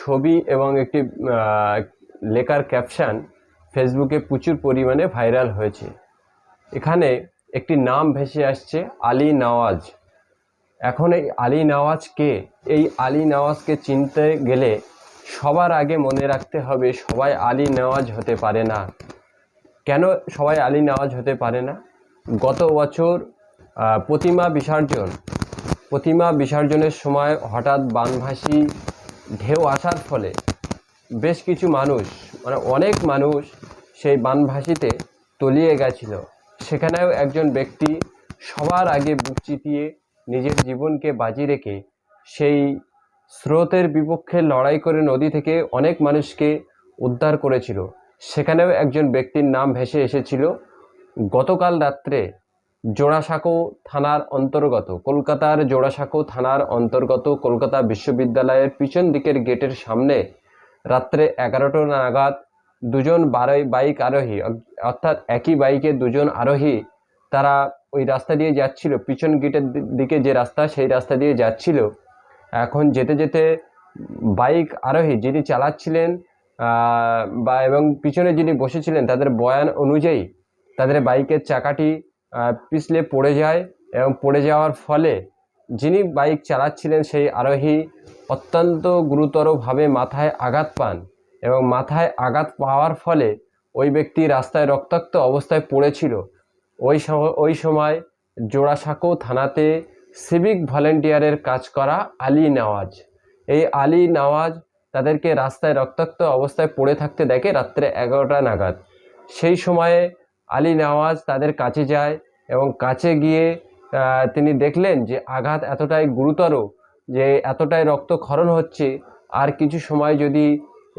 ছবি এবং একটি লেখার ক্যাপশন ফেসবুকে প্রচুর পরিমাণে ভাইরাল হয়েছে। এখানে একটি নাম ভেসে আসছে, আলী নওয়াজ। এখন এই আলী নওয়াজ কে? এই আলী নওয়াজকে চিনতে গেলে সবার আগে মনে রাখতে হবে, সবাই আলী নওয়াজ হতে পারে না। কেন সবাই আলী নওয়াজ হতে পারে না? গত বছর প্রতিমা বিসর্জনের সময় হঠাৎ বানভাসী ঢেউ আসার ফলে বেশ কিছু মানুষ, মানে অনেক মানুষ সেই বানভাসিতে তলিয়ে গেছিল। সেখানেও একজন ব্যক্তি সবার আগে বুক চিতিয়ে নিজের জীবনকে বাজি রেখে সেই স্রোতের বিপক্ষে লড়াই করে নদী থেকে অনেক মানুষকে উদ্ধার করেছিল। সেখানেও একজন ব্যক্তির নাম ভেসে এসেছিল। গতকাল রাত্রে জোড়াসাঁকো থানার অন্তর্গত, কলকাতার জোড়াসাঁকো থানার অন্তর্গত কলকাতা বিশ্ববিদ্যালয়ের পিছন দিকের গেটের সামনে রাত্রে 11টা নাগাদ দুজন বাইক আরোহী, অর্থাৎ একই বাইকে দুজন আরোহী, তারা ওই রাস্তা দিয়ে যাচ্ছিল, পিছন গেটের দিকে যে রাস্তা, সেই রাস্তা দিয়ে যাচ্ছিল। এখন যেতে যেতে বাইক আরোহী যিনি চালাচ্ছিলেন এবং পিছনে যিনি বসেছিলেন, তাদের বয়ান অনুযায়ী তাদের বাইকের চাকাটি পিছলে পড়ে যায় এবং পড়ে যাওয়ার ফলে যিনি বাইক চালাচ্ছিলেন সেই আরোহী অত্যন্ত গুরুতরভাবে মাথায় আঘাত পান এবং মাথায় আঘাত পাওয়ার ফলে ওই ব্যক্তি রাস্তায় রক্তাক্ত অবস্থায় পড়েছিল। ওই সময় জোড়াসাঁকো থানাতে সিভিক ভলেন্টিয়ারের কাজ করা আলী নওয়াজ, এই আলী নওয়াজ তাদেরকে রাস্তায় রক্তাক্ত অবস্থায় পড়ে থাকতে দেখে রাত্রে 11টা নাগাদ। সেই সময়ে আলী নওয়াজ তাদের কাছে যায় এবং কাছে গিয়ে তিনি দেখলেন যে আঘাত এতটাই গুরুতর, যে এতটাই রক্তক্ষরণ হচ্ছে, আর কিছু সময় যদি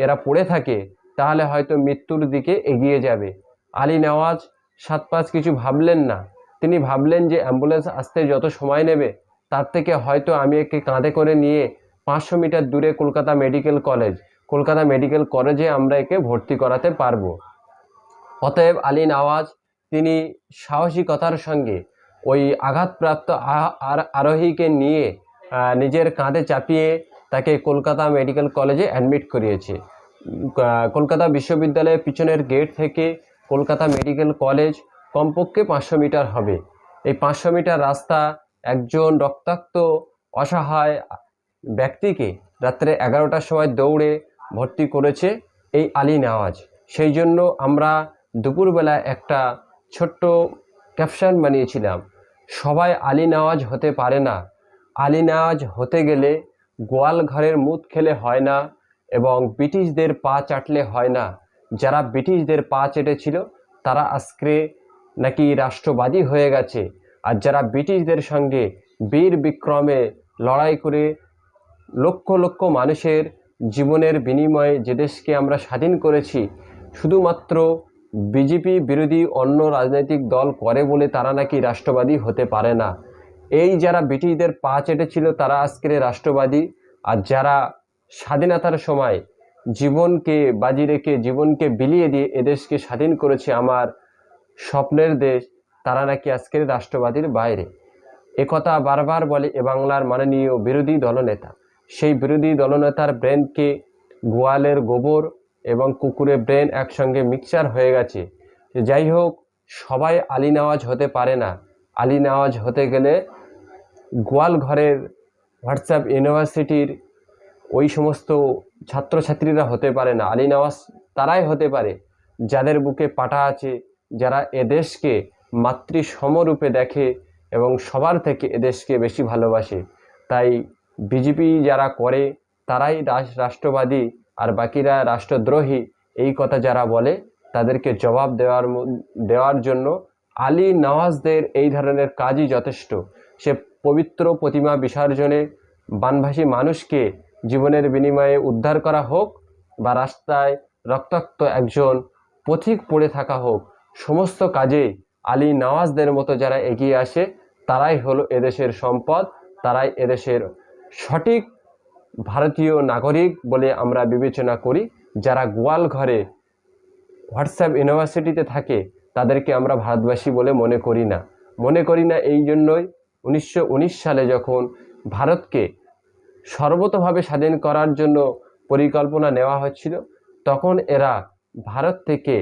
এরা পড়ে থাকে তাহলে হয়তো মৃত্যুর দিকে এগিয়ে যাবে। আলী নওয়াজ 7-5 কিছু ভাবলেন না। তিনি ভাবলেন যে অ্যাম্বুলেন্স আসতে যত সময় নেবে তার থেকে হয়তো আমি একে কাঁধে করে নিয়ে 500 মিটার দূরে কলকাতা মেডিকেল কলেজে আমরা একে ভর্তি করাতে পারবো। অতএব আলী নওয়াজ তিনি সাহসিকতার সঙ্গে ওই আঘাতপ্রাপ্ত আরোহীকে নিয়ে নিজের কাঁধে চাপিয়ে তাকে কলকাতা মেডিকেল কলেজে অ্যাডমিট করিয়েছে। কলকাতা বিশ্ববিদ্যালয়ের পিছনের গেট থেকে কলকাতা মেডিকেল কলেজ কমপক্ষে 500 মিটার হবে। এই 500 মিটার রাস্তা একজন রক্তাক্ত অসহায় ব্যক্তিকে রাত্রে 11টার সময় দৌড়ে ভর্তি করেছে এই আলী নওয়াজ। সেই জন্য আমরা দুপুরবেলা একটা ছোট্ট ক্যাপশন বানিয়েছিলাম, সবাই আলী নওয়াজ হতে পারে না। আলী নওয়াজ হতে গেলে গোয়াল ঘরের মুত খেলে হয় না এবং ব্রিটিশদের পা চাটলে হয় না। যারা ব্রিটিশদের পা চেটেছিল তারা আজকে নাকি রাষ্ট্রবাদী হয়ে গেছে, আর যারা ব্রিটিশদের সঙ্গে বীর বিক্রমে লড়াই করে লক্ষ লক্ষ মানুষের জীবনের বিনিময়ে যে দেশকে আমরা স্বাধীন করেছি, শুধুমাত্র বিজেপি বিরোধী অন্য রাজনৈতিক দল করে বলে তারা নাকি রাষ্ট্রবাদী হতে পারে না। এই যারা ব্রিটিশদের পা চেটেছিল তারা আজকের রাষ্ট্রবাদী, আর যারা স্বাধীনতার সময় জীবনকে বাজি রেখে, জীবনকে বিলিয়ে দিয়ে এদেশকে স্বাধীন করেছে, আমার স্বপ্নের দেশ, তারা নাকি আজকের রাষ্ট্রবাদীর বাইরে। একথা বারবার বলে এ বাংলার মাননীয় বিরোধী দলনেতা। সেই বিরোধী দলনেতার ব্রেনকে গোয়ালের গোবর এবং কুকুরের ব্রেন একসঙ্গে মিক্সচার হয়ে গেছে। যাই হোক, সবাই আলী নওয়াজ হতে পারে না। আলী নওয়াজ হতে গেলে গোয়াল ঘরের হোয়াটসঅ্যাপ ইউনিভার্সিটির ওই সমস্ত ছাত্রছাত্রীরা হতে পারে না। আলী নওয়াজ তারাই হতে পারে যাদের বুকে পাটা আছে, যারা এদেশকে মাতৃ সমরূপে দেখে এবং সবার থেকে এদেশকে বেশি ভালোবাসে। তাই বিজেপি যারা করে তারাই রাষ্ট্রবাদী আর বাকিরা রাষ্ট্রদ্রোহী, এই কথা যারা বলে তাদেরকে জবাব দেওয়ার জন্য আলী নওয়াজদের এই ধরনের কাজই যথেষ্ট। সে পবিত্র প্রতিমা বিসর্জনে বানভাসী মানুষকে জীবনের বিনিময়ে উদ্ধার করা হোক, বা রাস্তায় রক্তাক্ত একজন পথিক পড়ে থাকা হোক, সমস্ত কাজে আলী নওয়াজদের মতো যারা এগিয়ে আসে তারাই হলো এদেশের সম্পদ, তারাই এদেশের সঠিক ভারতীয় নাগরিক বলে আমরা বিবেচনা করি। যারা গোয়াল ঘরে হোয়াটসঅ্যাপ ইউনিভার্সিটিতে থাকে তাদেরকে আমরা ভারতবাসী বলে মনে করি না। এই জন্যই 1919 সালে যখন ভারতকে সর্বতোভাবে স্বাধীন করার জন্য পরিকল্পনা নেওয়া হচ্ছিল, তখন এরা ভারত থেকে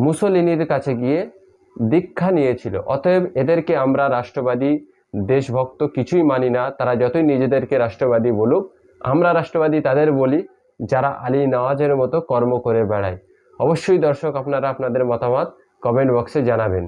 মুসোলিনির কাছে গিয়ে দীক্ষা নিয়েছিল। অতএব এদেরকে আমরা রাষ্ট্রবাদী, দেশভক্ত কিছুই মানি না। তারা যতই নিজেদেরকে রাষ্ট্রবাদী বলুক, আমরা রাষ্ট্রবাদী তাদের বলি যারা আলী নওয়াজের মতো কর্ম করে বেড়ায়। অবশ্যই দর্শক, আপনারা আপনাদের মতামত কমেন্ট বক্সে জানাবেন।